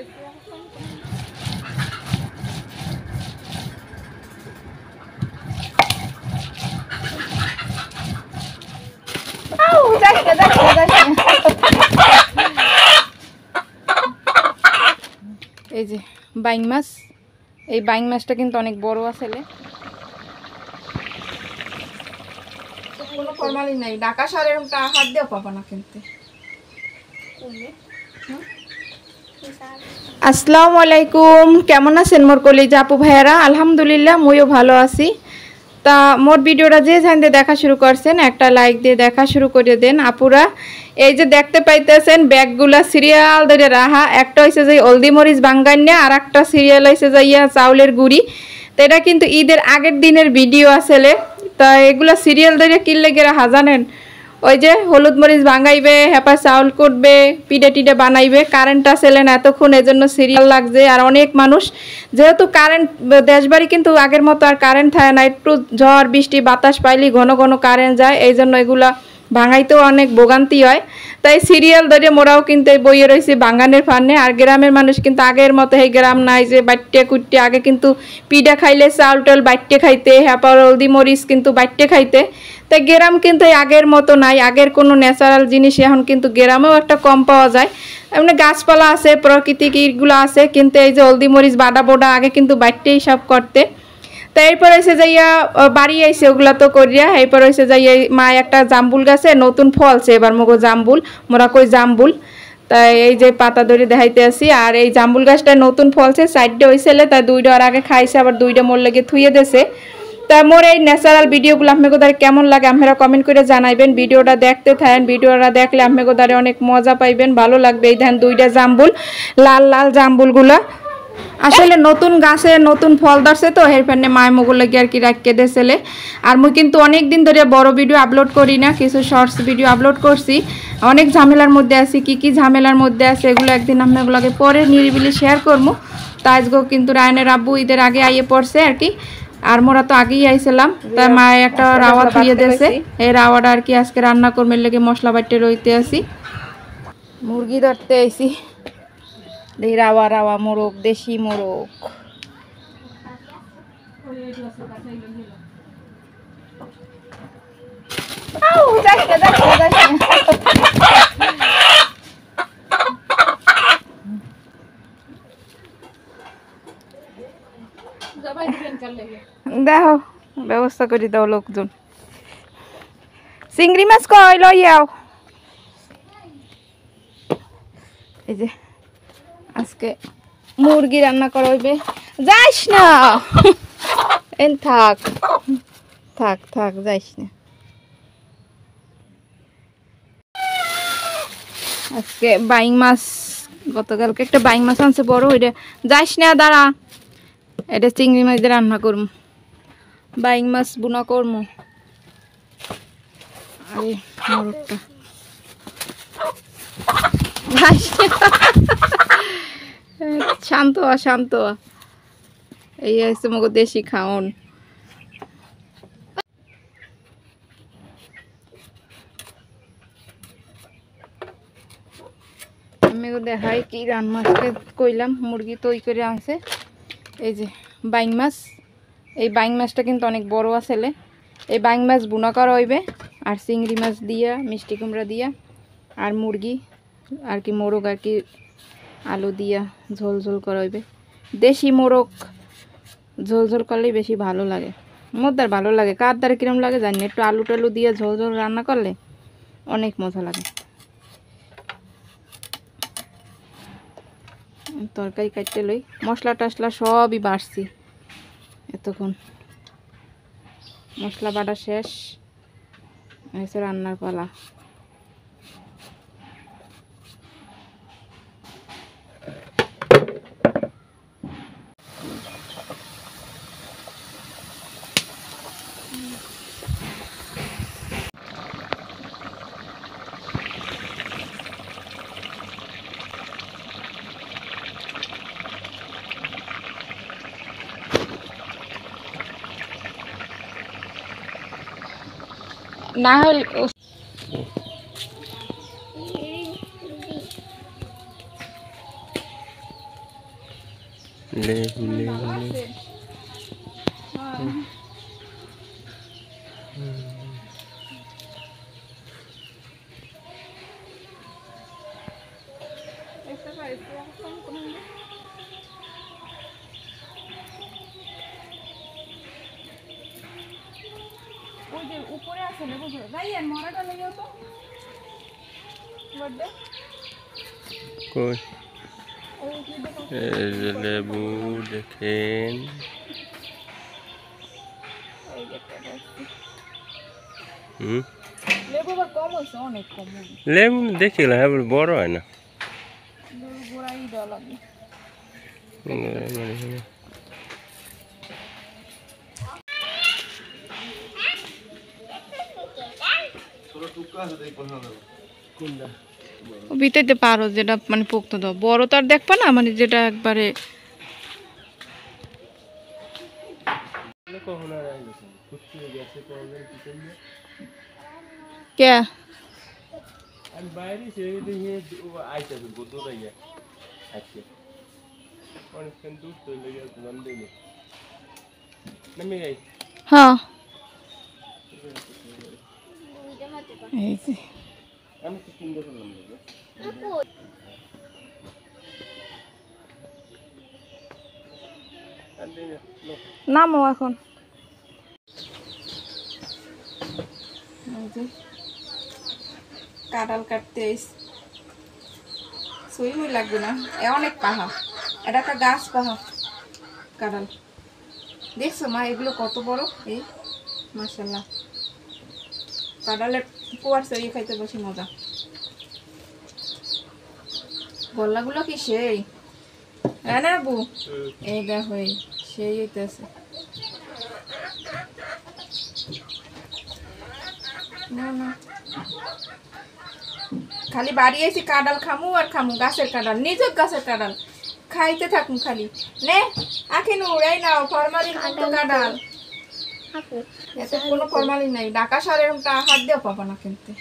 এই যে বাইং মাছ, এই বাইং মাছটা কিন্তু অনেক বড় আসলে, কোনো ফরমালি নাই। ঢাকা শহরে এরকম হাত দিয়েও পাবো না কিনতে। আসসালামু আলাইকুম, কেমন আছেন মোর কলিজা আপু ভাইয়ারা? আলহামদুলিল্লাহ মইও ভালো আছি। তা মোর ভিডিওটা যে জানতে দেখা শুরু করছেন একটা লাইক দিয়ে দেখা শুরু করে দেন আপুরা। এই যে দেখতে পাইতেছেন ব্যাগগুলা সিরিয়াল ধরে রাহা, একটা হয়েছে যে হলদি মরিচ বাঙ্গান্যা, আর একটা সিরিয়াল হয়েছে যাইয়া চাউলের গুড়ি। তো এটা কিন্তু ঈদের আগের দিনের ভিডিও আসলে। তা এগুলা সিরিয়াল ধরে কিনলে গিয়ে রাহা জানেন, ওই যে হলুদ মরিচ ভাঙাইবে, হেপা চাউল কুটবে, পিঠে টিডে বানাইবে, কারেন্ট আসলে না এতক্ষণ, এজন্য সিরিয়াল লাগছে। আর অনেক মানুষ যেহেতু কারেন্ট দেশবাড়ি কিন্তু আগের মতো আর কারেন্ট থাকে না, একটু ঝড় বৃষ্টি বাতাস পাইলি ঘন ঘন কারেন্ট যায়, এই জন্য এগুলা ভাঙাইতেও অনেক ভোগান্তি হয়। তাই সিরিয়াল ধরে মোরাও কিন্তু এই বইয়ে রয়েছে বাঙানের ফান্নে। আর গ্রামের মানুষ কিন্তু আগের মতো এই গ্রাম নাই যে বাট্টে কুট্টে, আগে কিন্তু পিঠা খাইলে চাউল টাউল বাট্টে খাইতে, হেপা হলদি মরিচ কিন্তু বাট্টে খাইতে। তাই গ্রাম কিন্তু এই আগের মতো নাই, আগের কোনো ন্যাচারাল জিনিস এখন কিন্তু গ্রামেও একটা কম পাওয়া যায়। এমনি গাছপালা আছে, প্রাকৃতিক ইগুলো আছে, কিন্তু এই যে হলদি মরিচ বাডা বোডা আগে কিন্তু বাট্টেই সব করতে। তো এরপর হয়েছে যাইয়া বাড়ি আইসে ওগুলা তো করিয়া, এরপর হয়েছে যাইয়া মা একটা জাম্বুল গাছে নতুন ফলছে, এবার মগো জাম্বুল, মোরা কই জাম্বুল। তাই এই যে পাতা ধরে দেখাইতে আসি। আর এই জাম্বুল গাছটা নতুন ফলছে, সাইডে হয়েছিল, তাই দুইটা আর আগে খাইছে, আবার দুইটা মোর লেগে থুয়ে দেছে। তা মোর এই ন্যাচারাল ভিডিওগুলো আপনাকে দ্বারা কেমন লাগে আপনারা কমেন্ট করে জানাইবেন। ভিডিওটা দেখতে থাকেন, ভিডিওটা দেখলে আপনাকে দ্বারা অনেক মজা পাইবেন, ভালো লাগবে। এই ধান দুইটা জাম্বুল, লাল লাল জাম্বুলগুলা আসলে নতুন গাছে নতুন ফল ধরছে, তো এর ফেনে মায় মুগুর লাগে আর কি রাখকে দেছিলে। আর মুই কিন্তু অনেক দিন ধরে বড় ভিডিও আপলোড করি না, কিছু শর্টস ভিডিও আপলোড করছি। অনেক ঝামেলার মধ্যে আছি, কি ঝামেলার মধ্যে আছে এগুলো একদিন আপনাগুলোকে পরে নিরিবিলি শেয়ার করবো। তা আজকেও কিন্তু রায়নের আব্বু ঈদের আগে আইয়ে পড়ছে আর কি, আর মোরা তো আগেই আইছিলাম। তাই মায়ে একটা রাওয়া ধুয়ে দিয়েছে, এই রাওয়াটা আর কি আজকে রান্না করবে লেগে মশলা বাটতে রইতে আসি। মুরগি ধরতে আইছি, দেখি রাওয়া রাওয়া মোরগ, দেশি মোরগ। দেখো ব্যবস্থা করে দাও লোকজন। চিংড়ি মাছ কই লইয়াও। এই যে আজকে মুরগি রান্না করা হইবে। যাইস না, এন থাক থাক থাক, যাইস না। আজকে বাইং মাছ, গতকালকে একটা বাইং মাছ আনছে বড়, ওইটা যাইস না, দাঁড়া। এটা চিংড়ি মাছ দিয়ে রান্না করবো, বাইং মাছ বুনা করবো। আরে মোরগটা শান্ত হ, শান্ত হ। এই হচ্ছে মগো দেশি খাওন। আমি দেখাই কি রান্না কইলাম, মুরগি তৈ করে আনছে। এই যে বাইং মাছ, এই বাইং মাছটা কিন্তু অনেক বড় আসলে। এই বাইং মাছ বুনা করা হইবে, আর চিংড়ি মাছ দিয়া, মিষ্টি কুমড়া দিয়া, আর মুরগি আর কি মোরগ আর কি আলু দিয়া ঝোল ঝোল করা হইবে। দেশি মোরগ ঝোল ঝোল করলেই বেশি ভালো লাগে, মোদ্দার ভালো লাগে। কার দ্বারা কিরম লাগে জানি, একটু আলু টালু দিয়ে ঝোল ঝোল রান্না করলে অনেক মজা লাগে। তরকারি কাটতে লই, মশলা টশলা সবই বাড়ছি এতক্ষণ, মশলা বাটা শেষ হয়েছে, রান্নার পালা। না হলে লেবু লেবু ওই যে উপরে আছে লেবু ভাইয়ের মরাটা লেগে তো বড় কই এই যে লেবু দেখেন লেবু বা কম হইছে অনেক কম লেবু দেখিলা বড় হয় না লেবু গোড়াই দেওয়া লাগে বিতাইতে পারো যেটা মানে পোক্ত দাও বড় তো আর দেখবা না মানে যেটা একবারে কে বাইরে সে আইসা দৌড়াইয়া আজকে অনেকক্ষণ দূর চলে গেছে নন্দিনী নামে যাই হ্যাঁ এই যে আমি তো চিন্তা করলাম নামো এখন কাঁঠাল কাটতে সুই মুই লাগবে না এ অনেক পাহা এটা একটা গাছ পাহা কাঁঠাল দেখছো মা এগুলো কত বড় এই মাশাআল্লাহ কাঁঠালের কুয়ার সরিয়ে খাইতে বেশি মজা গল্লাগুলো কি সেই হ্যাঁ না বু এই দেখো এই সেই হইতেছে না না খালি বাড়ি এসে কাঁঠাল খামু আর খামু গাছের কাঁঠাল নিজের গাছের কাঁঠাল খাইতে থাকুন খালি নে আখিনু এই নাও ফরমালিন মুক্ত কাঁঠাল এতে কোনো ফরমালিন নাই ঢাকা শহরে এরকম হাত দিয়েও পাবো না কিনতে